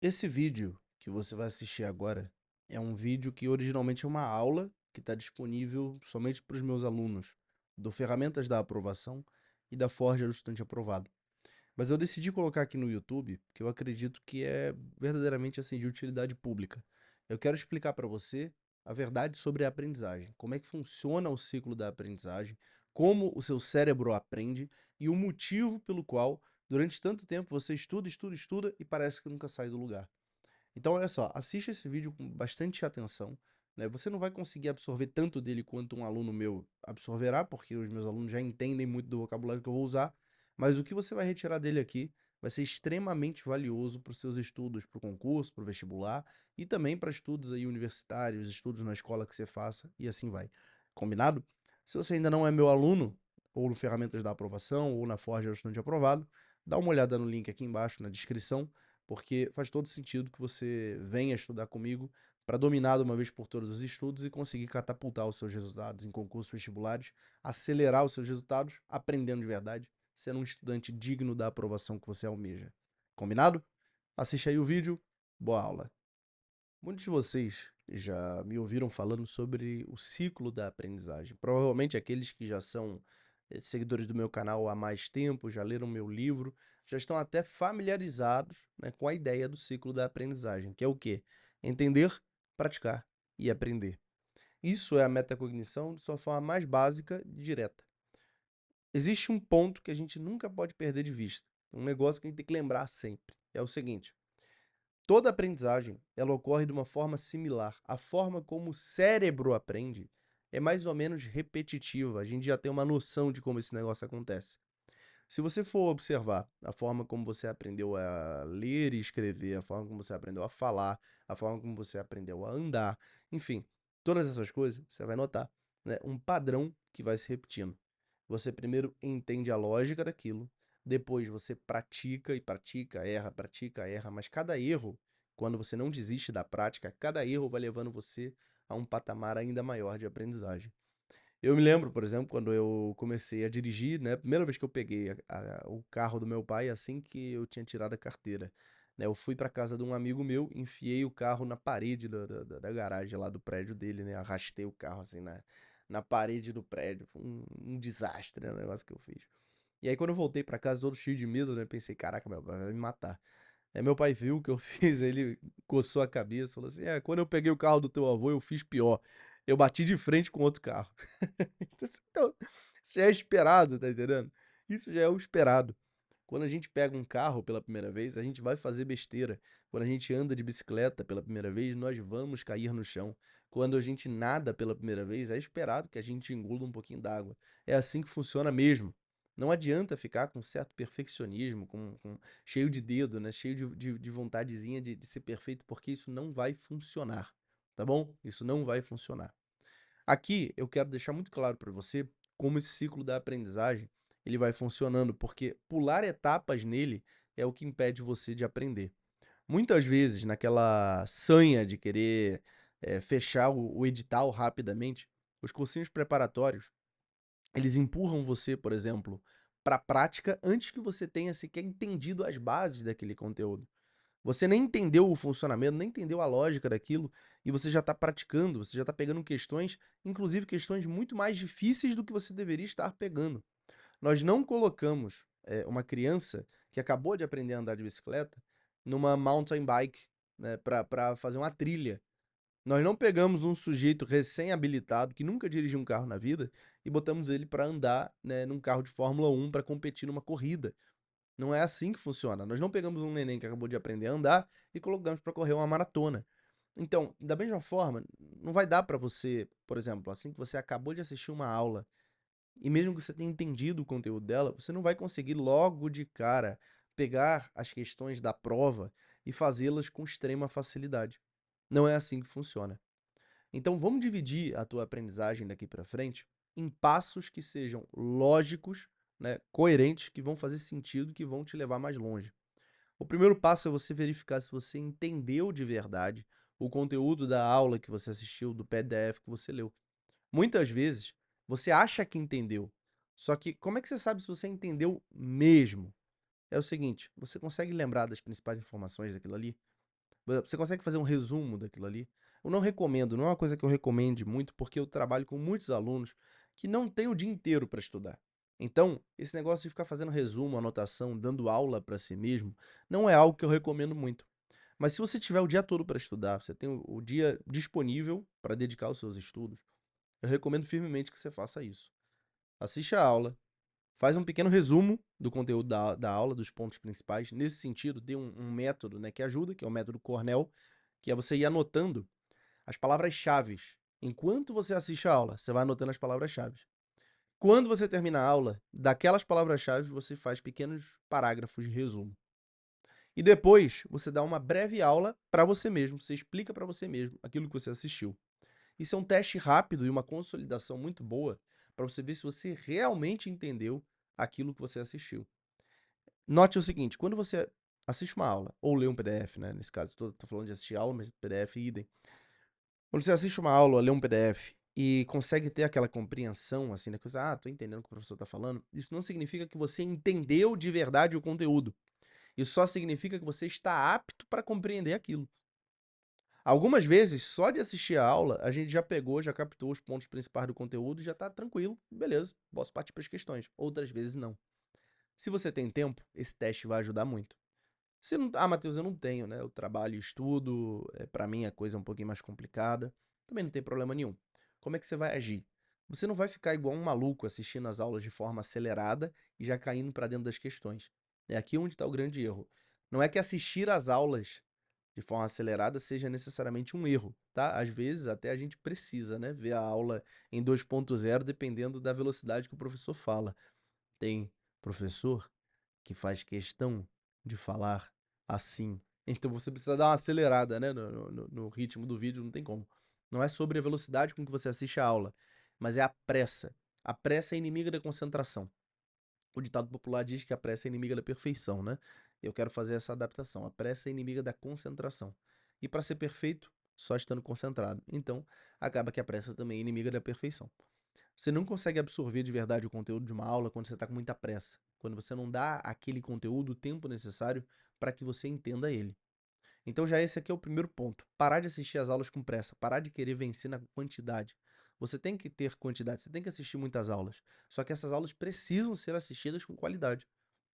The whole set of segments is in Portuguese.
Esse vídeo que você vai assistir agora é um vídeo que originalmente é uma aula que está disponível somente para os meus alunos do Ferramentas da Aprovação e da Forja do Estudante Aprovado. Mas eu decidi colocar aqui no YouTube porque eu acredito que é verdadeiramente assim de utilidade pública. Eu quero explicar para você a verdade sobre a aprendizagem, como é que funciona o ciclo da aprendizagem, como o seu cérebro aprende e o motivo pelo qual durante tanto tempo você estuda, estuda, estuda e parece que nunca sai do lugar. Então, olha só, assiste esse vídeo com bastante atenção, né? Você não vai conseguir absorver tanto dele quanto um aluno meu absorverá, porque os meus alunos já entendem muito do vocabulário que eu vou usar, mas o que você vai retirar dele aqui vai ser extremamente valioso para os seus estudos, para o concurso, para o vestibular e também para estudos aí universitários, estudos na escola que você faça e assim vai. Combinado? Se você ainda não é meu aluno, ou no Ferramentas da Aprovação, ou na Forja do Estudante Aprovado, dá uma olhada no link aqui embaixo na descrição, porque faz todo sentido que você venha estudar comigo para dominar de uma vez por todas os estudos e conseguir catapultar os seus resultados em concursos vestibulares, acelerar os seus resultados, aprendendo de verdade, sendo um estudante digno da aprovação que você almeja. Combinado? Assiste aí o vídeo, boa aula. Muitos de vocês já me ouviram falando sobre o ciclo da aprendizagem. Provavelmente aqueles que já são seguidores do meu canal há mais tempo, já leram meu livro, já estão até familiarizados, né, com a ideia do ciclo da aprendizagem, que é o quê? Entender, praticar e aprender. Isso é a metacognição de sua forma mais básica e direta. Existe um ponto que a gente nunca pode perder de vista, um negócio que a gente tem que lembrar sempre. É o seguinte: toda aprendizagem, ela ocorre de uma forma similar. A forma como o cérebro aprende é mais ou menos repetitiva. A gente já tem uma noção de como esse negócio acontece. Se você for observar a forma como você aprendeu a ler e escrever, a forma como você aprendeu a falar, a forma como você aprendeu a andar, enfim, todas essas coisas, você vai notar, né, um padrão que vai se repetindo. Você primeiro entende a lógica daquilo, depois você pratica, erra, mas cada erro, quando você não desiste da prática, cada erro vai levando você a um patamar ainda maior de aprendizagem. Eu me lembro, por exemplo, quando eu comecei a dirigir, né, a primeira vez que eu peguei o carro do meu pai, assim que eu tinha tirado a carteira, né, eu fui para casa de um amigo meu, enfiei o carro na parede da garagem lá do prédio dele, né, arrastei o carro assim na parede do prédio, foi um desastre, né, o negócio que eu fiz. E aí quando eu voltei para casa todo cheio de medo, né, pensei, caraca, meu pai vai me matar. Aí meu pai viu o que eu fiz, aí ele coçou a cabeça, falou assim, quando eu peguei o carro do teu avô, eu fiz pior. Eu bati de frente com outro carro. Então, isso já é esperado, tá entendendo? Isso já é o esperado. Quando a gente pega um carro pela primeira vez, a gente vai fazer besteira. Quando a gente anda de bicicleta pela primeira vez, nós vamos cair no chão. Quando a gente nada pela primeira vez, é esperado que a gente engula um pouquinho d'água. É assim que funciona mesmo. Não adianta ficar com certo perfeccionismo, cheio de dedo, né? Cheio de vontadezinha de ser perfeito, porque isso não vai funcionar. Tá bom? Isso não vai funcionar. Aqui eu quero deixar muito claro para você como esse ciclo da aprendizagem ele vai funcionando, porque pular etapas nele é o que impede você de aprender. Muitas vezes, naquela sanha de querer fechar o edital rapidamente, os cursinhos preparatórios, eles empurram você, por exemplo, para a prática antes que você tenha sequer entendido as bases daquele conteúdo. Você nem entendeu o funcionamento, nem entendeu a lógica daquilo, e você já está praticando, você já está pegando questões, inclusive questões muito mais difíceis do que você deveria estar pegando. Nós não colocamos uma criança que acabou de aprender a andar de bicicleta numa mountain bike, né, para fazer uma trilha. Nós não pegamos um sujeito recém-habilitado que nunca dirigiu um carro na vida e botamos ele para andar, né, num carro de Fórmula 1 para competir numa corrida. Não é assim que funciona. Nós não pegamos um neném que acabou de aprender a andar e colocamos para correr uma maratona. Então, da mesma forma, não vai dar para você, por exemplo, assim que você acabou de assistir uma aula e mesmo que você tenha entendido o conteúdo dela, você não vai conseguir logo de cara pegar as questões da prova e fazê-las com extrema facilidade. Não é assim que funciona. Então, vamos dividir a tua aprendizagem daqui para frente em passos que sejam lógicos, né, coerentes, que vão fazer sentido, que vão te levar mais longe. O primeiro passo é você verificar se você entendeu de verdade o conteúdo da aula que você assistiu, do PDF que você leu. Muitas vezes você acha que entendeu, só que como é que você sabe se você entendeu mesmo? É o seguinte, você consegue lembrar das principais informações daquilo ali? Você consegue fazer um resumo daquilo ali? Eu não recomendo, não é uma coisa que eu recomende muito, porque eu trabalho com muitos alunos que não têm o dia inteiro para estudar. Então, esse negócio de ficar fazendo resumo, anotação, dando aula para si mesmo, não é algo que eu recomendo muito. Mas se você tiver o dia todo para estudar, você tem o dia disponível para dedicar aos seus estudos, eu recomendo firmemente que você faça isso. Assiste a aula, faz um pequeno resumo do conteúdo da aula, dos pontos principais. Nesse sentido, tem um método, né, que ajuda, que é o método Cornell, que é você ir anotando as palavras-chave. Enquanto você assiste a aula, você vai anotando as palavras-chave. Quando você termina a aula, daquelas palavras-chave você faz pequenos parágrafos de resumo. E depois você dá uma breve aula para você mesmo, você explica para você mesmo aquilo que você assistiu. Isso é um teste rápido e uma consolidação muito boa para você ver se você realmente entendeu aquilo que você assistiu. Note o seguinte, quando você assiste uma aula, ou lê um PDF, né, nesse caso, tô falando de assistir aula, mas PDF idem. Quando você assiste uma aula, lê um PDF e consegue ter aquela compreensão, assim, da coisa, tô entendendo o que o professor tá falando, isso não significa que você entendeu de verdade o conteúdo. Isso só significa que você está apto para compreender aquilo. Algumas vezes, só de assistir a aula, a gente já pegou, já captou os pontos principais do conteúdo e já tá tranquilo, beleza, posso partir para as questões. Outras vezes não. Se você tem tempo, esse teste vai ajudar muito. Se não, Matheus, eu não tenho, né? Eu trabalho e estudo, para mim a coisa é um pouquinho mais complicada. Também não tem problema nenhum. Como é que você vai agir? Você não vai ficar igual um maluco assistindo as aulas de forma acelerada e já caindo para dentro das questões. É aqui onde está o grande erro. Não é que assistir às aulas de forma acelerada seja necessariamente um erro, tá? Às vezes até a gente precisa, né, ver a aula em 2.0 dependendo da velocidade que o professor fala. Tem professor que faz questão de falar assim. Então você precisa dar uma acelerada, né, no ritmo do vídeo, não tem como. Não é sobre a velocidade com que você assiste a aula, mas é a pressa. A pressa é inimiga da concentração. O ditado popular diz que a pressa é inimiga da perfeição, né? Eu quero fazer essa adaptação. A pressa é inimiga da concentração. E para ser perfeito, só estando concentrado. Então, acaba que a pressa também é inimiga da perfeição. Você não consegue absorver de verdade o conteúdo de uma aula quando você está com muita pressa, quando você não dá aquele conteúdo o tempo necessário para que você entenda ele. Então já esse aqui é o primeiro ponto. Parar de assistir as aulas com pressa, parar de querer vencer na quantidade. Você tem que ter quantidade, você tem que assistir muitas aulas. Só que essas aulas precisam ser assistidas com qualidade.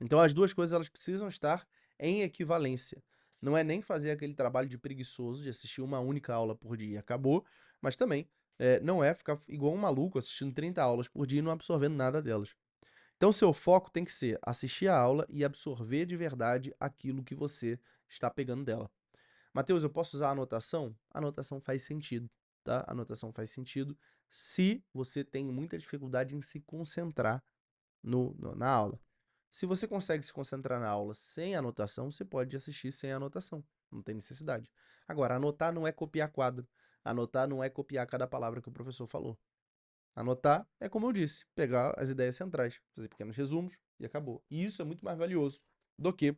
Então as duas coisas elas precisam estar em equivalência. Não é nem fazer aquele trabalho de preguiçoso de assistir uma única aula por dia e acabou, mas também não é ficar igual um maluco assistindo 30 aulas por dia e não absorvendo nada delas. Então, seu foco tem que ser assistir a aula e absorver de verdade aquilo que você está pegando dela. Matheus, eu posso usar a anotação? A anotação faz sentido, tá? A anotação faz sentido se você tem muita dificuldade em se concentrar na aula. Se você consegue se concentrar na aula sem anotação, você pode assistir sem anotação. Não tem necessidade. Agora, anotar não é copiar quadro. Anotar não é copiar cada palavra que o professor falou. Anotar é, como eu disse, pegar as ideias centrais, fazer pequenos resumos e acabou. E isso é muito mais valioso do que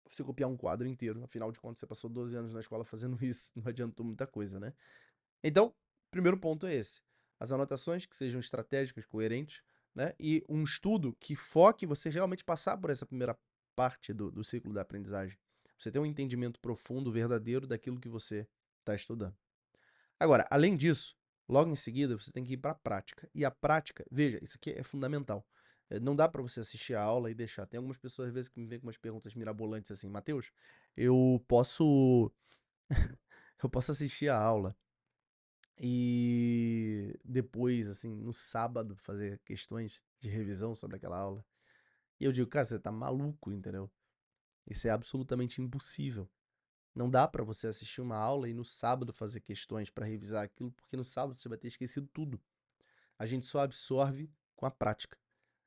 você copiar um quadro inteiro. Afinal de contas, você passou 12 anos na escola fazendo isso, não adiantou muita coisa, né? Então, primeiro ponto é esse. As anotações que sejam estratégicas, coerentes, né? E um estudo que foque você realmente passar por essa primeira parte do ciclo da aprendizagem. Você ter um entendimento profundo, verdadeiro daquilo que você está estudando. Agora, além disso, logo em seguida você tem que ir para a prática. E a prática, veja, isso aqui é fundamental. Não dá para você assistir a aula e deixar. Tem algumas pessoas às vezes que me vêm com umas perguntas mirabolantes assim, Matheus, eu posso eu posso assistir a aula e depois, assim, no sábado, fazer questões de revisão sobre aquela aula. E eu digo, cara, você tá maluco, entendeu? Isso é absolutamente impossível. Não dá pra você assistir uma aula e no sábado fazer questões pra revisar aquilo, porque no sábado você vai ter esquecido tudo. A gente só absorve com a prática.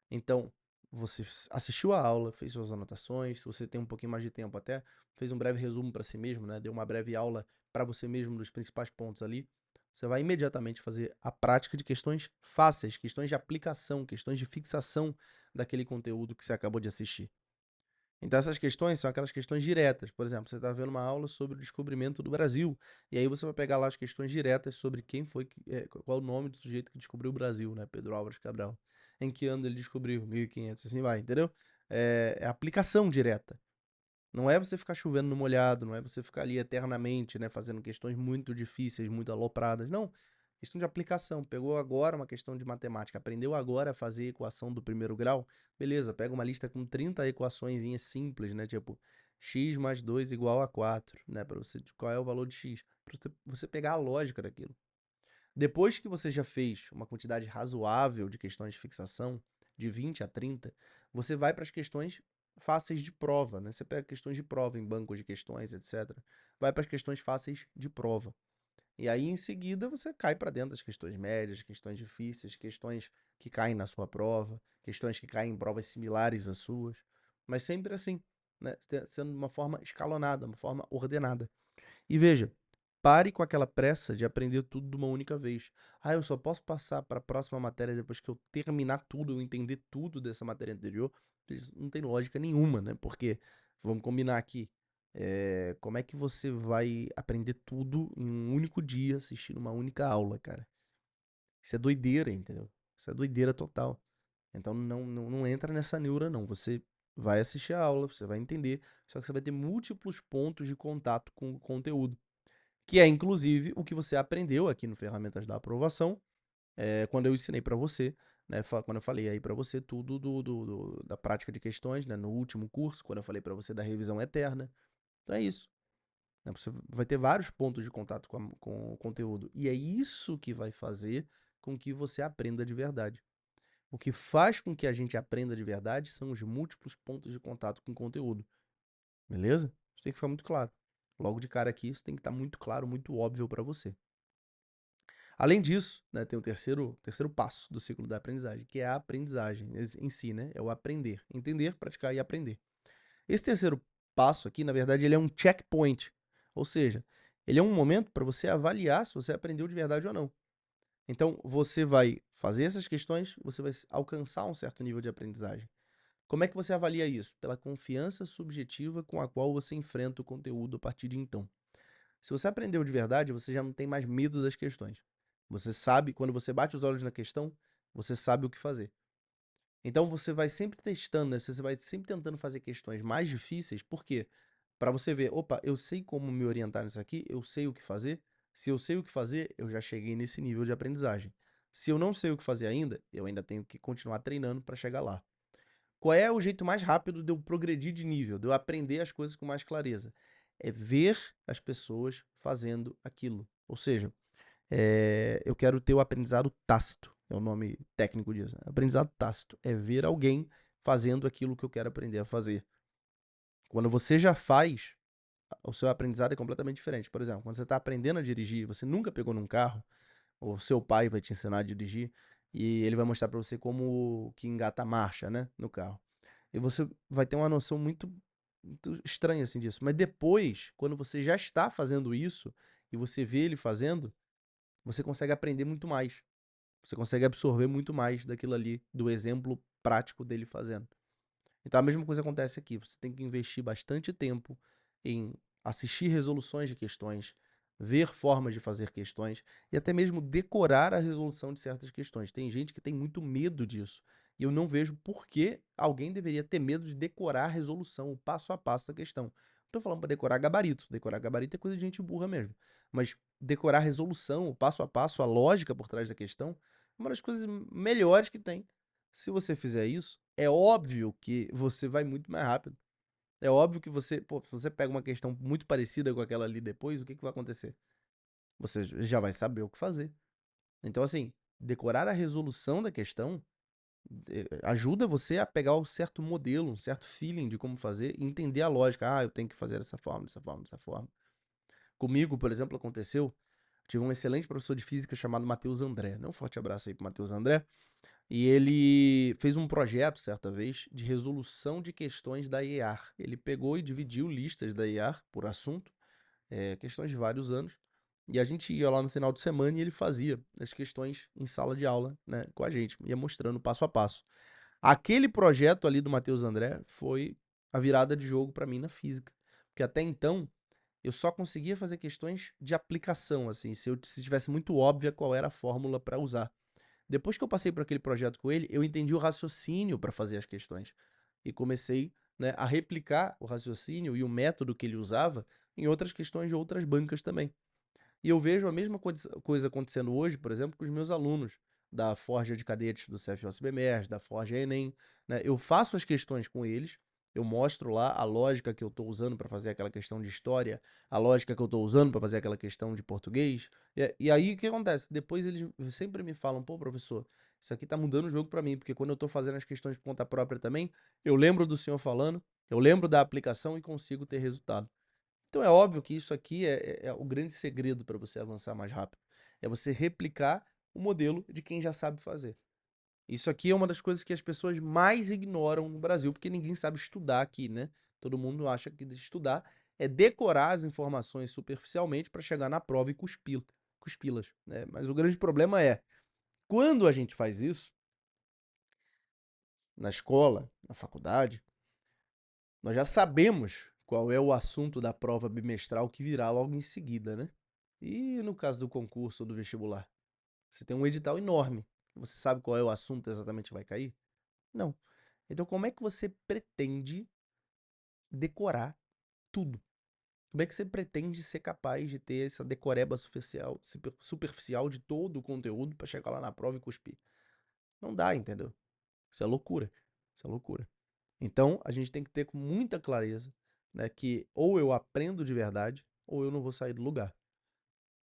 Então, você assistiu a aula, fez suas anotações, se você tem um pouquinho mais de tempo até, fez um breve resumo para si mesmo, né? Deu uma breve aula para você mesmo dos principais pontos ali. Você vai imediatamente fazer a prática de questões fáceis, questões de aplicação, questões de fixação daquele conteúdo que você acabou de assistir. Então essas questões são aquelas questões diretas. Por exemplo, você está vendo uma aula sobre o descobrimento do Brasil, e aí você vai pegar lá as questões diretas sobre quem foi, qual o nome do sujeito que descobriu o Brasil, né? Pedro Álvares Cabral. Em que ano ele descobriu? 1500, assim vai, entendeu? É aplicação direta. Não é você ficar chovendo no molhado, não é você ficar ali eternamente, né, fazendo questões muito difíceis, muito alopradas. Não, questão de aplicação. Pegou agora uma questão de matemática, aprendeu agora a fazer equação do primeiro grau, beleza, pega uma lista com 30 equaçõezinhas simples, né, tipo x mais 2 igual a 4, né, para você, qual é o valor de x, para você pegar a lógica daquilo. Depois que você já fez uma quantidade razoável de questões de fixação, de 20 a 30, você vai para as questões fáceis de prova, né? Você pega questões de prova em bancos de questões, etc. Vai para as questões fáceis de prova. E aí, em seguida, você cai para dentro das questões médias, questões difíceis, questões que caem na sua prova, questões que caem em provas similares às suas. Mas sempre assim, né? Sendo de uma forma escalonada, uma forma ordenada. E veja, pare com aquela pressa de aprender tudo de uma única vez. Ah, eu só posso passar para a próxima matéria depois que eu terminar tudo, eu entender tudo dessa matéria anterior. Isso não tem lógica nenhuma, né? Porque, vamos combinar aqui, como é que você vai aprender tudo em um único dia, assistindo uma única aula, cara? Isso é doideira, entendeu? Isso é doideira total. Então não entra nessa neura, não. Você vai assistir a aula, você vai entender, só que você vai ter múltiplos pontos de contato com o conteúdo, que é inclusive o que você aprendeu aqui no Ferramentas da Aprovação, quando eu ensinei para você, né, quando eu falei aí para você tudo da prática de questões, né, no último curso, quando eu falei para você da revisão eterna. Então é isso, né, você vai ter vários pontos de contato com o conteúdo, e é isso que vai fazer com que você aprenda de verdade. O que faz com que a gente aprenda de verdade são os múltiplos pontos de contato com o conteúdo, beleza? Isso tem que ficar muito claro. Logo de cara aqui, isso tem que estar muito claro, muito óbvio para você. Além disso, né, tem o terceiro passo do ciclo da aprendizagem, que é a aprendizagem em si, né? É o aprender, entender, praticar e aprender. Esse terceiro passo aqui, na verdade, ele é um checkpoint, ou seja, ele é um momento para você avaliar se você aprendeu de verdade ou não. Então, você vai fazer essas questões, você vai alcançar um certo nível de aprendizagem. Como é que você avalia isso? Pela confiança subjetiva com a qual você enfrenta o conteúdo a partir de então. Se você aprendeu de verdade, você já não tem mais medo das questões. Você sabe, quando você bate os olhos na questão, você sabe o que fazer. Então você vai sempre testando, né? Você vai sempre tentando fazer questões mais difíceis, por quê? Para você ver, opa, eu sei como me orientar nisso aqui, eu sei o que fazer. Se eu sei o que fazer, eu já cheguei nesse nível de aprendizagem. Se eu não sei o que fazer ainda, eu ainda tenho que continuar treinando para chegar lá. Qual é o jeito mais rápido de eu progredir de nível, de eu aprender as coisas com mais clareza? É ver as pessoas fazendo aquilo. Ou seja, eu quero ter o aprendizado tácito, é o nome técnico disso. Aprendizado tácito é ver alguém fazendo aquilo que eu quero aprender a fazer. Quando você já faz, o seu aprendizado é completamente diferente. Por exemplo, quando você está aprendendo a dirigir, você nunca pegou num carro, o seu pai vai te ensinar a dirigir e ele vai mostrar para você como que engata a marcha, né, no carro. E você vai ter uma noção muito estranha assim disso. Mas depois, quando você já está fazendo isso e você vê ele fazendo, você consegue aprender muito mais. Você consegue absorver muito mais daquilo ali, do exemplo prático dele fazendo. Então a mesma coisa acontece aqui. Você tem que investir bastante tempo em assistir resoluções de questões, ver formas de fazer questões e até mesmo decorar a resolução de certas questões. Tem gente que tem muito medo disso. E eu não vejo por que alguém deveria ter medo de decorar a resolução, o passo a passo da questão. Não estou falando para decorar gabarito. Decorar gabarito é coisa de gente burra mesmo. Mas decorar a resolução, o passo a passo, a lógica por trás da questão, é uma das coisas melhores que tem. Se você fizer isso, é óbvio que você vai muito mais rápido. É óbvio que você, pô, se você pega uma questão muito parecida com aquela ali depois, o que vai acontecer? Você já vai saber o que fazer. Então, assim, decorar a resolução da questão ajuda você a pegar um certo modelo, um certo feeling de como fazer e entender a lógica. Ah, eu tenho que fazer dessa forma, dessa forma, dessa forma. Comigo, por exemplo, aconteceu. Tive um excelente professor de física chamado Matheus André. Dá um forte abraço aí pro Matheus André. E ele fez um projeto, certa vez, de resolução de questões da IEAR. Ele pegou e dividiu listas da IEAR por assunto, questões de vários anos, e a gente ia lá no final de semana e ele fazia as questões em sala de aula, né, com a gente, ia mostrando passo a passo. Aquele projeto ali do Matheus André foi a virada de jogo para mim na física, porque até então eu só conseguia fazer questões de aplicação, assim, se tivesse muito óbvia qual era a fórmula para usar. Depois que eu passei por aquele projeto com ele, eu entendi o raciocínio para fazer as questões. E comecei né, a replicar o raciocínio e o método que ele usava em outras questões de outras bancas também. E eu vejo a mesma coisa acontecendo hoje, por exemplo, com os meus alunos da Forja de Cadetes do CFOCBMERS, da Forja Enem, né? Eu faço as questões com eles, eu mostro lá a lógica que eu estou usando para fazer aquela questão de história, a lógica que eu estou usando para fazer aquela questão de português. E aí o que acontece? Depois eles sempre me falam, pô, professor, isso aqui tá mudando o jogo para mim, porque quando eu estou fazendo as questões por conta própria também, eu lembro do senhor falando, eu lembro da aplicação e consigo ter resultado. Então é óbvio que isso aqui é o grande segredo para você avançar mais rápido. É você replicar o modelo de quem já sabe fazer. Isso aqui é uma das coisas que as pessoas mais ignoram no Brasil, porque ninguém sabe estudar aqui, né? Todo mundo acha que estudar é decorar as informações superficialmente para chegar na prova e cuspi-las, né? Mas o grande problema é, quando a gente faz isso, na escola, na faculdade, nós já sabemos qual é o assunto da prova bimestral que virá logo em seguida, né? E no caso do concurso ou do vestibular? Você tem um edital enorme. Você sabe qual é o assunto exatamente que vai cair? Não. Então, como é que você pretende decorar tudo? Como é que você pretende ser capaz de ter essa decoreba superficial de todo o conteúdo para chegar lá na prova e cuspir? Não dá, entendeu? Isso é loucura. Isso é loucura. Então, a gente tem que ter com muita clareza, né, que ou eu aprendo de verdade, ou eu não vou sair do lugar.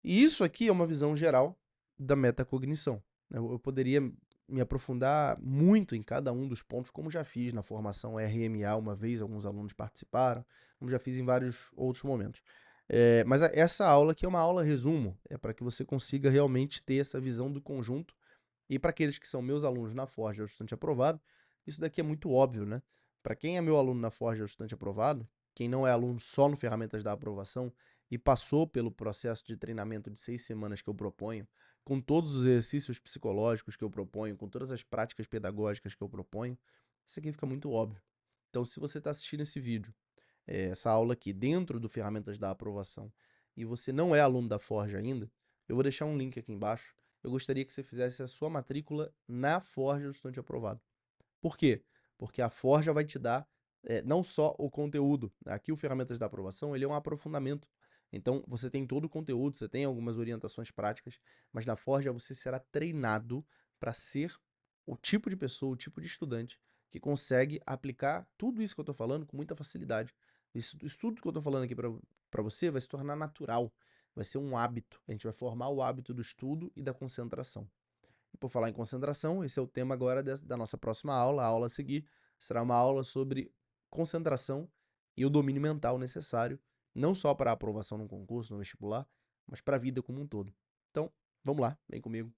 E isso aqui é uma visão geral da metacognição, né? Eu poderia me aprofundar muito em cada um dos pontos, como já fiz na formação RMA uma vez, alguns alunos participaram, como já fiz em vários outros momentos. Mas essa aula aqui é uma aula resumo, é para que você consiga realmente ter essa visão do conjunto. E para aqueles que são meus alunos na Forja, o estudante aprovado, isso daqui é muito óbvio, né? Para quem é meu aluno na Forja, o estudante aprovado, quem não é aluno só no Ferramentas da Aprovação e passou pelo processo de treinamento de 6 semanas que eu proponho, com todos os exercícios psicológicos que eu proponho, com todas as práticas pedagógicas que eu proponho, isso aqui fica muito óbvio. Então, se você está assistindo esse vídeo, essa aula aqui, dentro do Ferramentas da Aprovação, e você não é aluno da Forja ainda, eu vou deixar um link aqui embaixo. Eu gostaria que você fizesse a sua matrícula na Forja do Estudante Aprovado. Por quê? Porque a Forja vai te dar não só o conteúdo. Aqui o Ferramentas da Aprovação, ele é um aprofundamento. Então, você tem todo o conteúdo, você tem algumas orientações práticas, mas na Forja você será treinado para ser o tipo de pessoa, o tipo de estudante que consegue aplicar tudo isso que eu estou falando com muita facilidade. Isso tudo que eu estou falando aqui para você vai se tornar natural, vai ser um hábito. A gente vai formar o hábito do estudo e da concentração. E por falar em concentração, esse é o tema agora da nossa próxima aula. A aula a seguir será uma aula sobre concentração e o domínio mental necessário, não só para a aprovação no concurso, no vestibular, mas para a vida como um todo. Então, vamos lá, vem comigo.